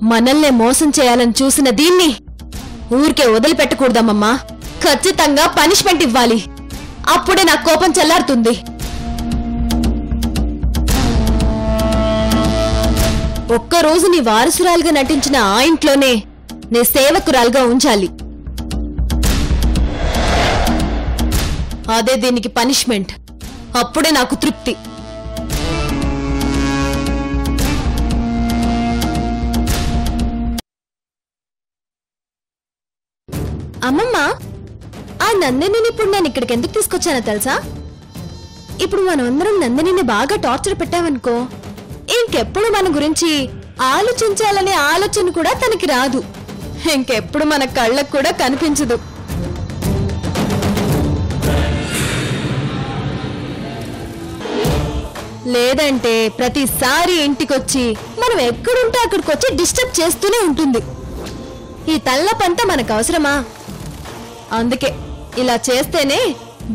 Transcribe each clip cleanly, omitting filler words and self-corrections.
మనల్నే మోసం చేయాలని చూసిన దీన్ని ఊరికే వదిలిపెట్టకూడదమ్మమ్మా. ఖచ్చితంగా పనిష్మెంట్ ఇవ్వాలి. అప్పుడే నా కోపం చల్లారుతుంది. ఒక్కరోజు నీ వారసురాలుగా నటించిన ఆ ఇంట్లోనే నీ సేవకురాలుగా ఉంచాలి. అదే దీనికి పనిష్మెంట్. అప్పుడే నాకు తృప్తి. అమ్మమ్మ, ఆ నందినిని ఇప్పుడు నేను ఇక్కడికి ఎందుకు తీసుకొచ్చానో తెలుసా? ఇప్పుడు మనమందరం నందినిని బాగా టార్చర్ పెట్టామనుకో, ఇంకెప్పుడు మన గురించి ఆలోచించాలనే ఆలోచన కూడా తనకి రాదు. ఇంకెప్పుడు మన కళ్ళకు కూడా కనిపించదు. లేదంటే ప్రతిసారి ఇంటికొచ్చి మనం ఎక్కడుంటే అక్కడికొచ్చి డిస్టర్బ్ చేస్తూనే ఉంటుంది. ఈ తల్లపంతా మనకు అవసరమా? అందుకే ఇలా చేస్తేనే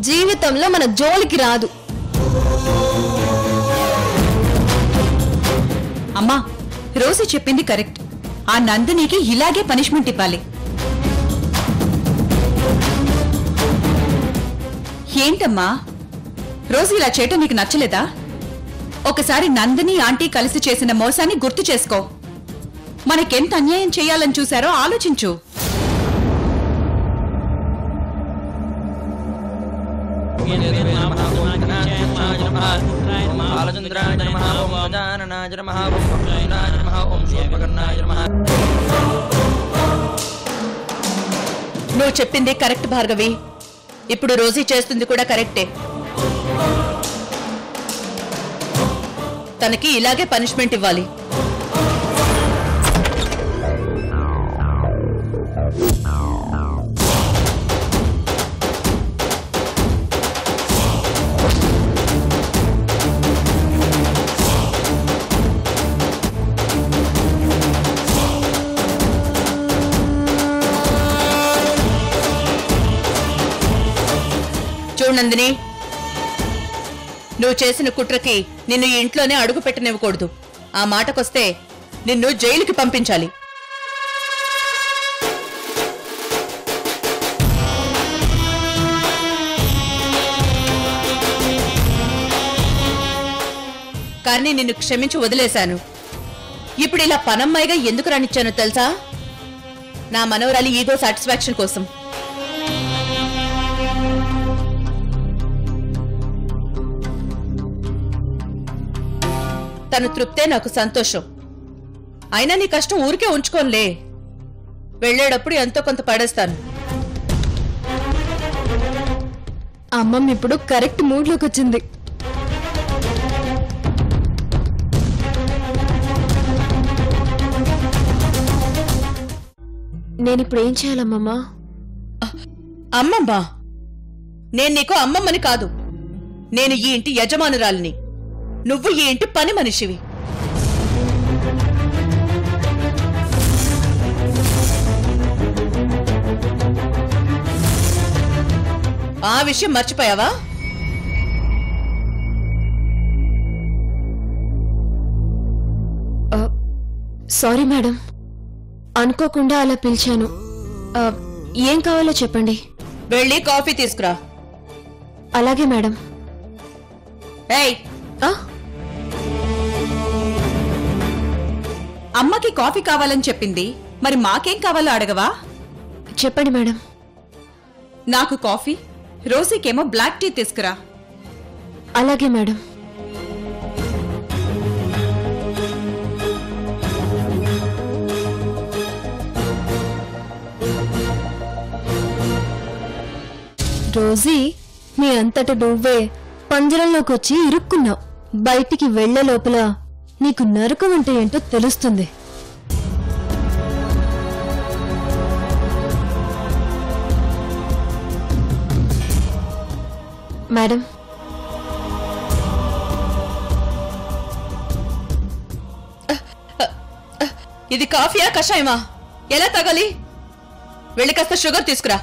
జీవితంలో మన జోలికి రాదు. అమ్మా, రోజు చెప్పింది కరెక్ట్. ఆ నందినికి ఇలాగే పనిష్మెంట్ ఇవ్వాలి. ఏంటమ్మా, రోజు ఇలా చేయటం నీకు నచ్చలేదా? ఒకసారి నందిని ఆంటీ కలిసి చేసిన మోసాన్ని గుర్తు చేసుకో. మనకెంత అన్యాయం చేయాలని చూశారో ఆలోచించు. నువ్వు చెప్పింది కరెక్ట్ భార్గవి. ఇప్పుడు రోజీ చేస్తుంది కూడా కరెక్టే. తనకి ఇలాగే పనిష్మెంట్ ఇవ్వాలి. చూడు నందిని, నువ్వు చేసిన కుట్రకి నిన్ను ఈ ఇంట్లోనే అడుగు పెట్టనివ్వకూడదు. ఆ మాటకొస్తే నిన్ను జైలుకి పంపించాలి. కానీ నిన్ను క్షమించి వదిలేశాను. ఇప్పుడు ఇలా పనమ్మాయిగా ఎందుకు రానిచ్చానో తెలుసా? నా మనవరాలి ఈగో సాటిస్ఫాక్షన్ కోసం. తను తృప్తే నాకు సంతోషం. అయినా నీ కష్టం ఊరికే ఉంచుకోనులే. వెళ్లేటప్పుడు ఎంతో కొంత పడేస్తాను. అమ్మమ్మ ఇప్పుడు కరెక్ట్ మూడ్లోకి వచ్చింది. నేనిప్పుడు ఏం చేయాలమ్మమ్మా? అమ్మమ్మా, నేను నీకు అమ్మమ్మని కాదు. నేను ఈ ఇంటి యజమానురాలిని. నువ్వు ఈ ఇంటి పని మనిషివి. ఆ విషయం మర్చిపోయావా? సారీ మేడం, అనుకోకుండా అలా పిలిచాను. ఏం కావాలో చెప్పండి. వెళ్ళి కాఫీ తీసుకురా. అలాగే మేడం. ఏయ్, అమ్మకి కాఫీ కావాలని చెప్పింది, మరి మాకేం కావాలో అడగవా? చెప్పండి మేడం. నాకు కాఫీ, రోజీకేమో బ్లాక్ టీ తీసుకురా. అలాగే మేడం. రోజీ, మీ అంతట నువ్వే పంజరంలోకి వచ్చి ఇరుక్కున్నావు. బయటికి వెళ్లే లోపల నీకు నరకం అంటే ఏంటో తెలుస్తుంది. మేడం, ఇది కాఫీయా కషాయమా? ఎలా తాగాలి? వెళ్ళి కాస్త షుగర్ తీసుకురా.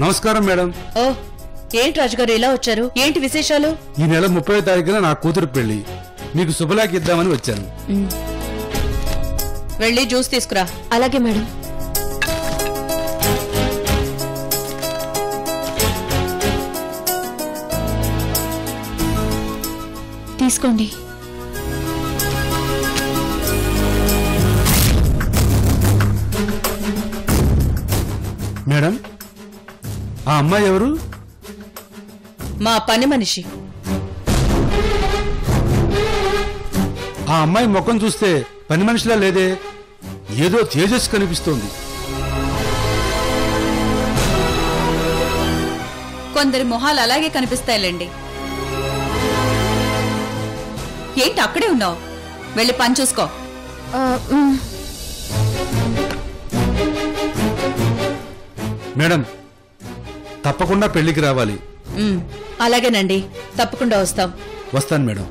నమస్కారం మేడం. ఓ ఏంటి రాజుగారు ఇలా వచ్చారు? ఏంటి విశేషాలు? ఈ నెల 30వ తారీఖున నా కూతురు పెళ్లి, మీకు శుభలేఖ ఇద్దామని వచ్చాను. వెళ్ళి జ్యూస్ తీసుకురా. అలాగే మేడం. తీసుకోండి. మేడం, ఆ అమ్మాయి ఎవరు? మా పని మనిషి. ఆ అమ్మాయి ముఖం చూస్తే పని మనిషిలా లేదే, ఏదో తేజస్సు కనిపిస్తోంది. కొందరి మొహాలు అలాగే కనిపిస్తాయిలేండి. ఏంటి అక్కడే ఉన్నావు? వెళ్ళి పని చూసుకో. మేడం, తప్పకుండా పెళ్లికి రావాలి. అలాగేనండి, తప్పకుండా వస్తాం. వస్తాను మేడం.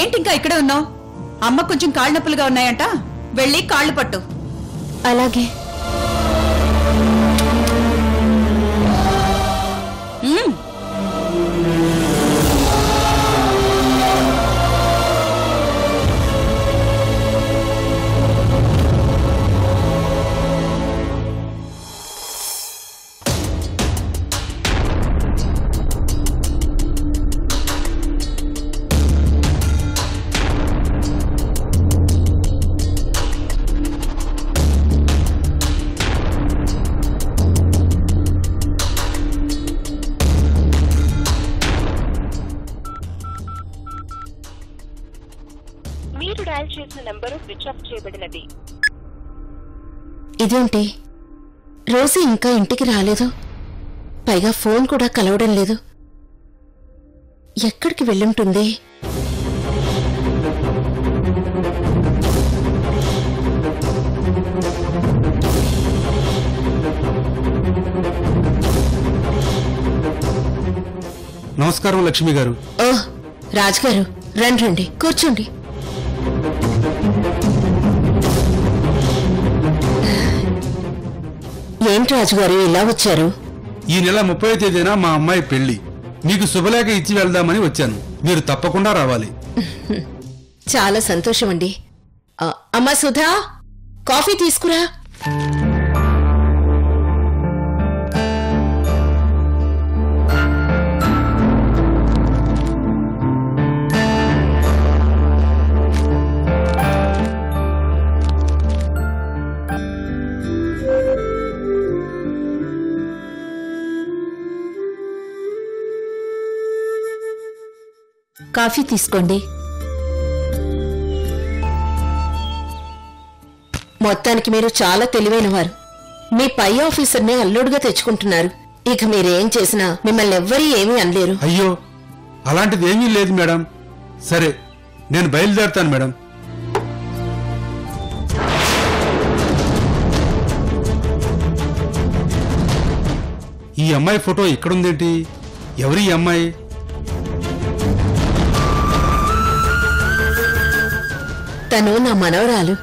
ఏంటి ఇంకా ఇక్కడే ఉన్నావు? అమ్మ కొంచెం కాళ్ళ నొప్పులుగా ఉన్నాయంట, వెళ్ళి కాళ్ళు పట్టు. అలాగే. మీరు డయల్ చేసిన నంబరు స్విచ్ ఆఫ్ చేయబడినది. ఇదేంటి, రోజీ ఇంకా ఇంటికి రాలేదు, పైగా ఫోన్ కూడా కలవడం లేదు. ఎక్కడికి వెళ్ళుంటుంది? నమస్కారం లక్ష్మి గారు. ఓ రాజుగారు, రండి రండి, కూర్చోండి. ఏంటి రాజుగారు ఇలా వచ్చారు? ఈ నెల 30వ తేదీన మా అమ్మాయి పెళ్లి, మీకు శుభలేఖ ఇచ్చి వెళ్దామని వచ్చాను. మీరు తప్పకుండా రావాలి. చాలా సంతోషం అండి. అమ్మా సుధా, కాఫీ తీసుకురా. కాఫీ తీసుకోండి. మొత్తానికి మీరు చాలా తెలివైనవారు. మీ పై ఆఫీసర్ని అల్లుడుగా తెచ్చుకుంటున్నారు. ఇక మీరేం చేసినా మిమ్మల్ని ఎవ్వరీ ఏమీ అనలేరు. అయ్యో, అలాంటిది ఏమీ లేదు మేడం. సరే, నేను బయలుదేరుతాను మేడం. ఈ అమ్మాయి ఫోటో ఇక్కడుందేంటి? ఎవరి ఈ అమ్మాయి? తను నా మనవరాలు.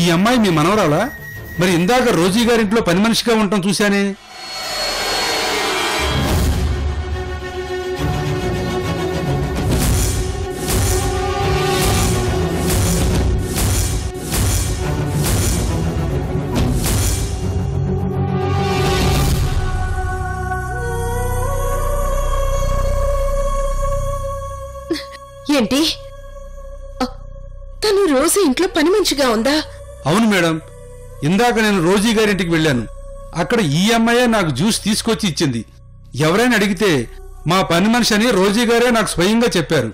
ఈ అమ్మాయి మీ మనవరాలా? మరి ఇందాక రోజీ గారింట్లో పని మనిషిగా ఉండటం చూశానే. ఏంటి, తను రోజు ఇంట్లో పని మంచిగా ఉందా? అవును మేడం, ఇందాక నేను రోజీ గారింటికి వెళ్ళాను. అక్కడ ఈ అమ్మాయే నాకు జ్యూస్ తీసుకొచ్చి ఇచ్చింది. ఎవరైనా అడిగితే మా పని మనిషి అని రోజీ గారే నాకు స్వయంగా చెప్పారు.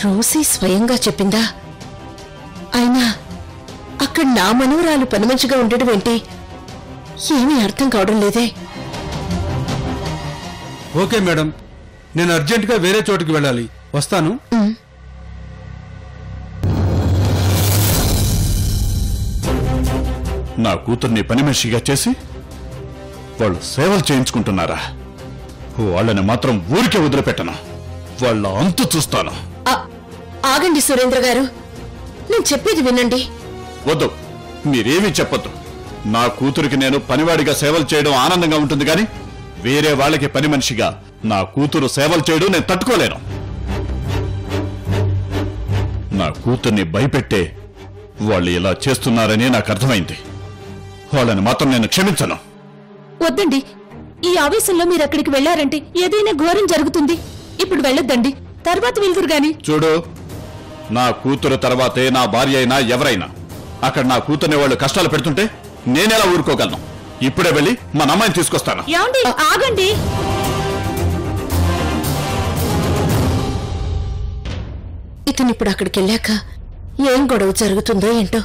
రోజీ స్వయంగా చెప్పిందా? అయినా అక్కడ నా మనవరాలు పని మంచిగా ఉండడం ఏంటి? ఏమీ అర్థం కావడం లేదే. ఓకే మేడం, నేను అర్జెంటుగా వేరే చోటుకి వెళ్ళాలి. వస్తాను. నా కూతుర్ని పని మనిషిగా చేసి వాళ్ళు సేవలు చేయించుకుంటున్నారా? వాళ్ళని మాత్రం ఊరికే వదిలిపెట్టను. వాళ్ళ అంతు చూస్తాను. ఆగండి సురేంద్ర గారు, నేను చెప్పేది వినండి. వద్దు, మీరేమీ చెప్పొద్దు. నా కూతురికి నేను పనివాడిగా సేవలు చేయడం ఆనందంగా ఉంటుంది కానీ వేరే వాళ్ళకి పని మనిషిగా నా కూతురు సేవలు చేయడం నేను తట్టుకోలేను. నా కూతుర్ని భయపెట్టే వాళ్ళు ఇలా చేస్తున్నారని నాకు అర్థమైంది. వాళ్ళని మాత్రం నేను క్షమించను. వద్దండి, ఈ ఆవేశంలో మీరు అక్కడికి వెళ్లారంటే ఏదైనా ఘోరం జరుగుతుంది. ఇప్పుడు వెళ్ళొద్దండి, తర్వాత వెళ్తురు గాని. చూడు, నా కూతురు తర్వాతే నా భార్య అయినా ఎవరైనా అక్కడ నా కూతుర్ని వాళ్ళు కష్టాలు పెడుతుంటే నేనెలా ఊరుకోగలను? ఇప్పుడే వెళ్ళి మా అమ్మాయిని తీసుకొస్తాను. ఏమండి, ఆగండి. ఇతను ఇప్పుడు అక్కడికి వెళ్ళాక ఏం గొడవ జరుగుతుందో ఏంటో.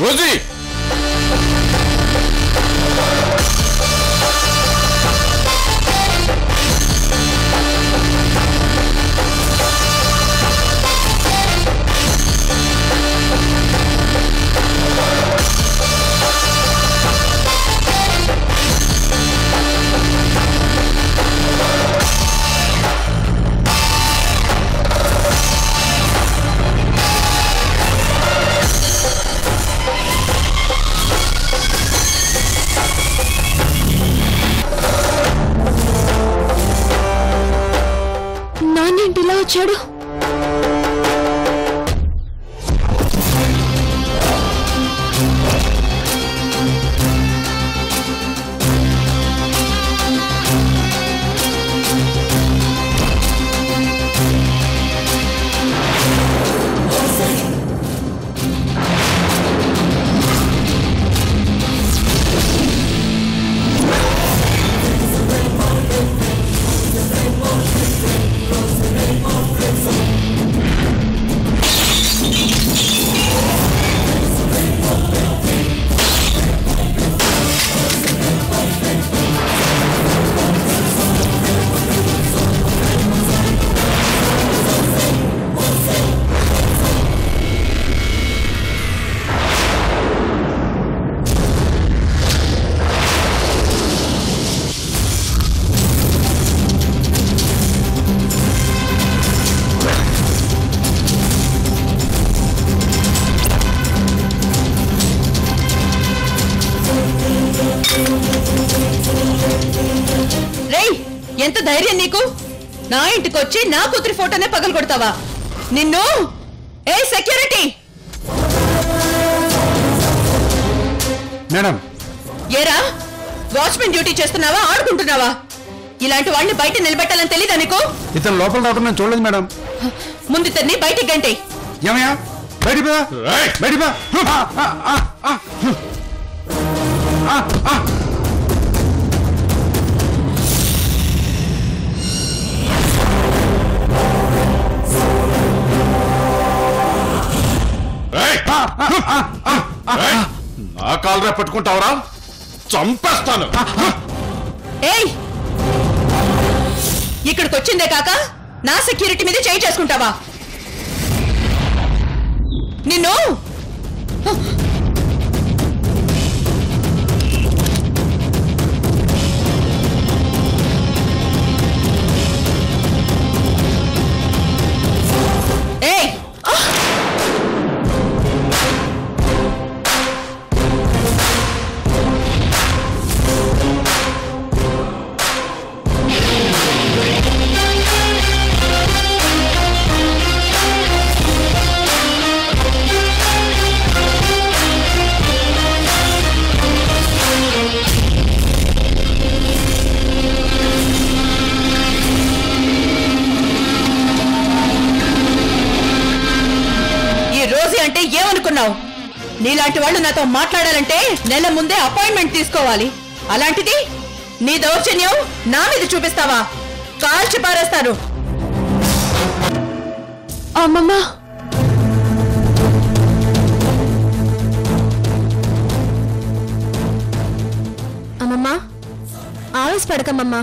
రోజీ, నాన్నేంటి ఇలా వచ్చాడు? ఎంత ధైర్యం నీకు? నా ఇంటికి వచ్చి నా కూతురి ఫోటోనే పగలు కొడతావా? నిన్ను! ఏ సెక్యూరిటీ! మేడం, ఏరా, వాచ్మెన్ డ్యూటీ చేస్తున్నావా, ఆడుకుంటున్నావా? ఇలాంటి వాడిని బయట నిలబెట్టాలని తెలీదా నీకు? ఇతను లోపల రావడం నేను చూడలేదు మేడం. ముందు ఇతన్ని బయటికి గంటే. ఏమయ్యా, బయటికి పో, బయటికి పో. నా కాలరే పట్టుకుంటావరా? చంపేస్తాను. ఏయ్, ఇక్కడికి వచ్చిందే కాక నా సెక్యూరిటీ మీద చేయి చేసుకుంటావా? నిన్ను ఏయ్ రోజీ అంటే ఏమనుకున్నావు? నీలాంటి వాళ్ళు నాతో మాట్లాడాలంటే నెల ముందే అపాయింట్మెంట్ తీసుకోవాలి. అలాంటిది నీ దౌర్జన్యం నా మీద చూపిస్తావా? కాల్చి పారేస్తాను. అమ్మమ్మ, అమ్మమ్మ ఆవేశపడకమ్మమ్మా.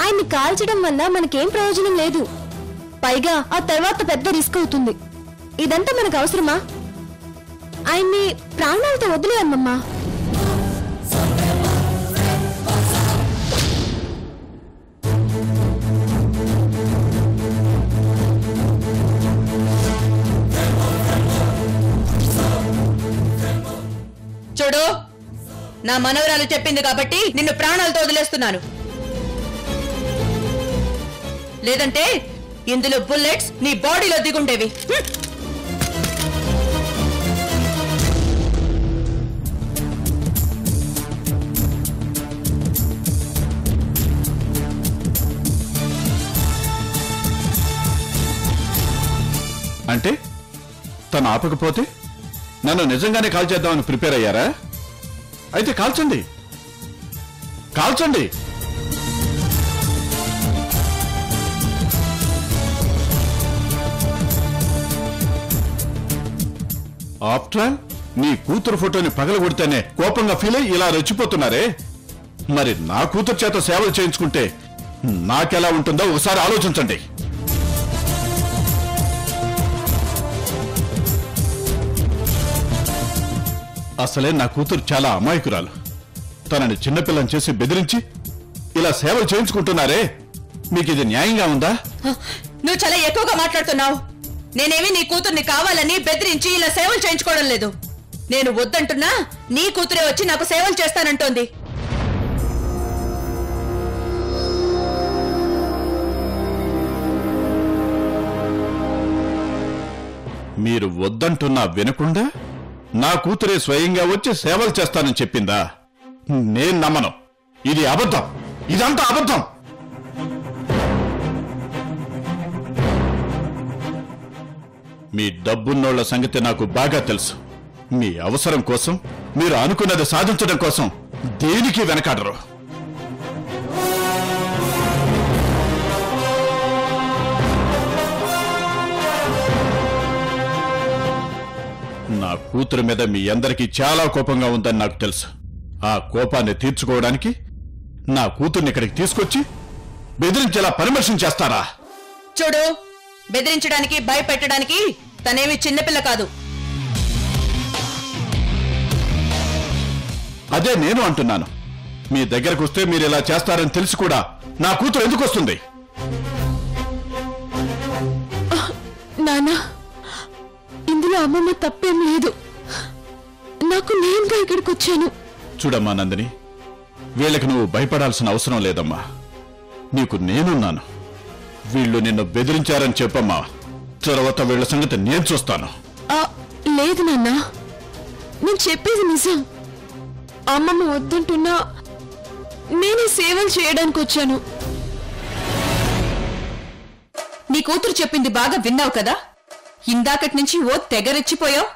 ఆయన్ని కాల్చడం వల్ల మనకేం ప్రయోజనం లేదు. పైగా ఆ తర్వాత పెద్ద రిస్క్ అవుతుంది. ఇదంతా మనకు అవసరమా? ఆయన్ని ప్రాణాలతో వదిలేయమ్మమ్మా. చూడు, నా మనవరాలు చెప్పింది కాబట్టి నిన్ను ప్రాణాలతో వదిలేస్తున్నాను. లేదంటే ఇందులో బుల్లెట్స్ నీ బాడీలో దిగుండేవి. అంటే తను ఆపకపోతే నన్ను నిజంగానే కాల్ చేద్దామని ప్రిపేర్ అయ్యారా? అయితే కాల్చండి, కాల్చండి. ఆఫ్టర్ ఆల్ నీ కూతురు ఫోటోని పగలగొడితేనే కోపంగా ఫీల్ అయ్యి ఇలా రెచ్చిపోతున్నారే, మరి నా కూతురు చేత సేవలు చేయించుకుంటే నాకెలా ఉంటుందో ఒకసారి ఆలోచించండి. అసలే నా కూతురు చాలా అమాయకురాలు. తనని చిన్నపిల్లని చేసి బెదిరించి ఇలా సేవలు చేయించుకుంటున్నారే, మీకు ఇది న్యాయంగా ఉందా? నువ్వు చాలా ఎక్కువగా మాట్లాడుతున్నావు. నేనేమి నీ కూతుర్ని కావాలని బెదిరించి ఇలా సేవలు చేయించుకోవడం లేదు. నేను వద్దంటున్నా నీ కూతురే వచ్చి నాకు సేవలు చేస్తానంటోంది. మీరు వద్దంటున్నా వినకుండా నా కూతురే స్వయంగా వచ్చి సేవలు చేస్తానని చెప్పిందా? నేను నమ్మను. ఇది అబద్ధం, ఇదంతా అబద్ధం. మీ డబ్బున్నోళ్ల సంగతి నాకు బాగా తెలుసు. మీ అవసరం కోసం, మీరు అనుకున్నది సాధించడం కోసం దేనికి వెనకాడరు. నా కూతురు మీద మీ అందరికీ చాలా కోపంగా ఉందని నాకు తెలుసు. ఆ కోపాన్ని తీర్చుకోవడానికి నా కూతుర్ని ఇక్కడికి తీసుకొచ్చి బెదిరించేలా పరామర్శం చేస్తారా? చూడు, బెదిరించడానికి భయపెట్టడానికి తనేమి చిన్నపిల్ల కాదు. అదే నేను అంటున్నాను. మీ దగ్గరకు వస్తే మీరు ఇలా చేస్తారని తెలిసి కూడా నా కూతురు ఎందుకు వస్తుంది? నానా, ఇందులో అమ్మమ్మ తప్పేం లేదు. నాకు నేనుగా ఇక్కడికి వచ్చాను. చూడమ్మా నందిని, వీళ్ళకి నువ్వు భయపడాల్సిన అవసరం లేదమ్మా. నీకు నేనున్నాను. వీళ్ళు నిన్ను బెదిరించారని చెప్పమ్మా. తర్వాత వీళ్ళ సంగతి నేను చూస్తాను. లేదు నాన్నా, నేను చెప్పేది నిజం. అమ్మమ్మ వద్దంటున్నా నేనే సేవలు చేయడానికి వచ్చాను. నీ కూతురు చెప్పింది బాగా విన్నావు కదా? ఇందాకటి నుంచి ఓ తెగరెచ్చిపోయావు.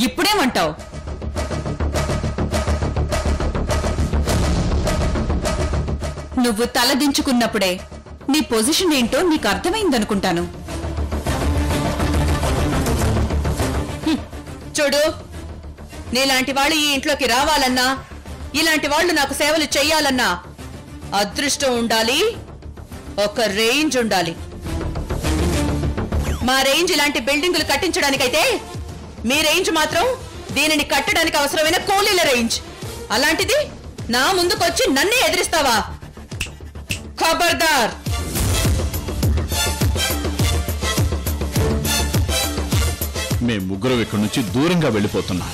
ఇప్పుడేమంటావు? నువ్వు తలదించుకున్నప్పుడే నీ పొజిషన్ ఏంటో నీకు అర్థమైందనుకుంటాను. చూడు, నీలాంటి వాళ్ళు ఈ ఇంట్లోకి రావాలన్నా, ఇలాంటి వాళ్ళు నాకు సేవలు చెయ్యాలన్నా అదృష్టం ఉండాలి, ఒక రేంజ్ ఉండాలి. మా రేంజ్ ఇలాంటి బిల్డింగులు కట్టించడానికైతే మీ రేంజ్ మాత్రం దీనిని కట్టడానికి అవసరమైన కూలీల రేంజ్. అలాంటిది నా ముందుకొచ్చి నన్నే ఎదిరిస్తావా? ఖబర్దార్. మేము ముగ్గురం ఇక్కడి నుంచి దూరంగా వెళ్ళిపోతున్నాం.